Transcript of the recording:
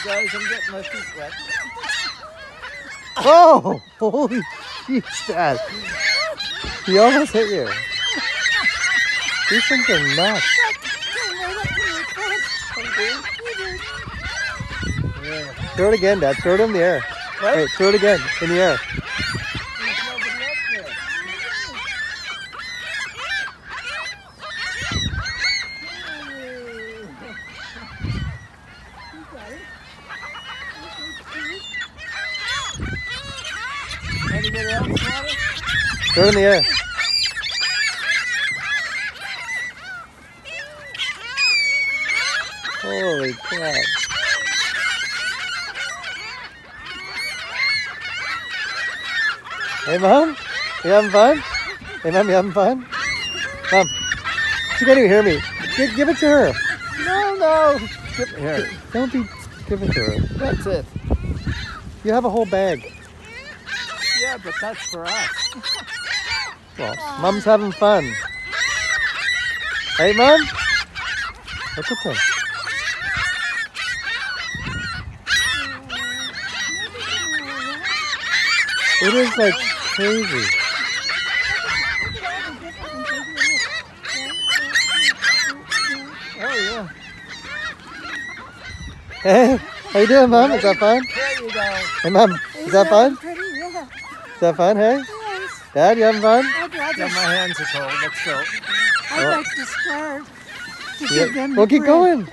guys, I'm getting my feet wet. Oh, holy jeez, Dad. He almost hit you. These things are nuts. Yeah. Throw it again, Dad. Throw it in the air. What? Wait, throw it again in the air. There's nobody up there. Anybody else want it? Throw it in the air. Holy crap. Hey, Mom? You having fun? Hey, Mom, you having fun? Mom, she can't even hear me. Give it to her. No. Here. Don't be... Give it to her. That's it. You have a whole bag. Yeah, but that's for us. Well, Mom's having fun. Hey, Mom? Look at them. It is like crazy. Oh, yeah. Hey, how you doing, Mom? Is that fun? There you go. Hey, Mom, is that fun? Pretty, yeah. Is that fun, hey? Yes. Dad, you having fun? I'd Yeah, rather, my hands are cold. Let's go. I'd like to start to give them Well, the keep bread. going.